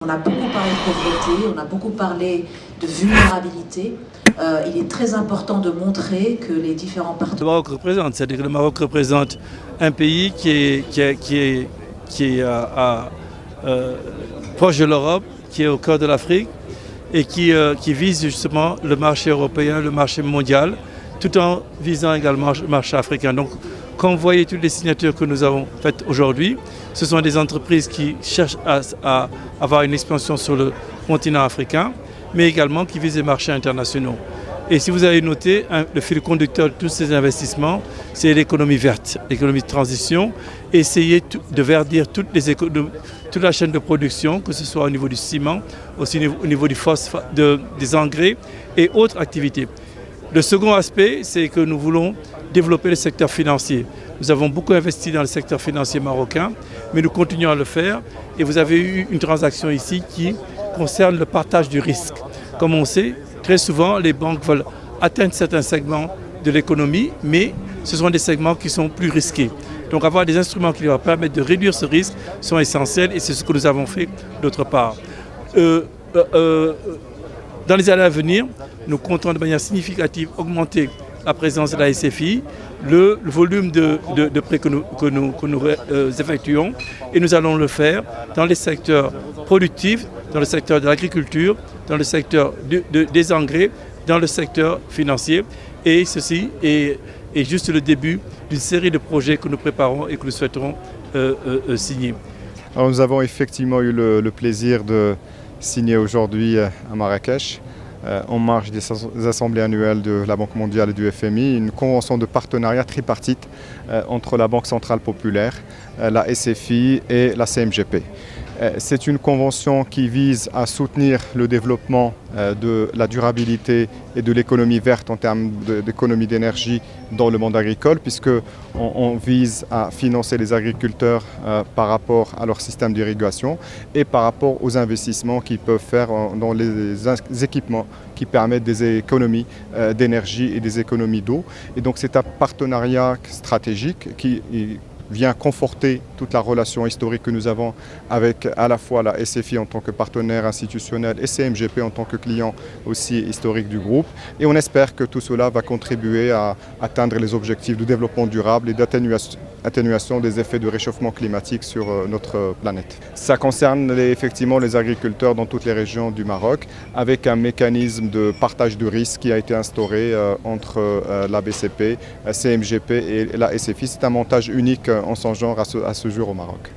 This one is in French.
On a beaucoup parlé de pauvreté, on a beaucoup parlé de vulnérabilité. Il est très important de montrer que les différents partenaires... Le Maroc représente, c'est-à-dire que le Maroc représente un pays qui est proche de l'Europe, qui est au cœur de l'Afrique et qui vise justement le marché européen, le marché mondial, tout en visant également le marché africain. Donc, quand vous voyez toutes les signatures que nous avons faites aujourd'hui, ce sont des entreprises qui cherchent à avoir une expansion sur le continent africain, mais également qui visent les marchés internationaux. Et si vous avez noté, le fil conducteur de tous ces investissements, c'est l'économie verte, l'économie de transition, essayer de verdir toute la chaîne de production, que ce soit au niveau du ciment, aussi au niveau du phosphate, des engrais et autres activités. Le second aspect, c'est que nous voulons développer le secteur financier. Nous avons beaucoup investi dans le secteur financier marocain, mais nous continuons à le faire. Et vous avez eu une transaction ici qui concerne le partage du risque. Comme on sait, très souvent, les banques veulent atteindre certains segments de l'économie, mais ce sont des segments qui sont plus risqués. Donc avoir des instruments qui leur permettent de réduire ce risque sont essentiels et c'est ce que nous avons fait d'autre part. Dans les années à venir, nous comptons de manière significative augmenter la présence de la SFI, le volume de prêts que nous effectuons et nous allons le faire dans les secteurs productifs, dans le secteur de l'agriculture, dans le secteur des engrais, dans le secteur financier. Et ceci est juste le début d'une série de projets que nous préparons et que nous souhaiterons signer. Alors nous avons effectivement eu le plaisir de signer aujourd'hui à Marrakech, en marge des assemblées annuelles de la Banque mondiale et du FMI, une convention de partenariat tripartite entre la Banque centrale populaire, la SFI et la CMGP. C'est une convention qui vise à soutenir le développement de la durabilité et de l'économie verte en termes d'économie d'énergie dans le monde agricole, puisqu'on vise à financer les agriculteurs par rapport à leur système d'irrigation et par rapport aux investissements qu'ils peuvent faire dans les équipements qui permettent des économies d'énergie et des économies d'eau. Et donc c'est un partenariat stratégique qui vient conforter toute la relation historique que nous avons avec à la fois la SFI en tant que partenaire institutionnel et CMGP en tant que client aussi historique du groupe. Et on espère que tout cela va contribuer à atteindre les objectifs de développement durable et d'atténuation des effets de réchauffement climatique sur notre planète. Ça concerne effectivement les agriculteurs dans toutes les régions du Maroc avec un mécanisme de partage de risques qui a été instauré entre la BCP, CMGP et la SFI. C'est un montage unique en son genre à ce jour au Maroc.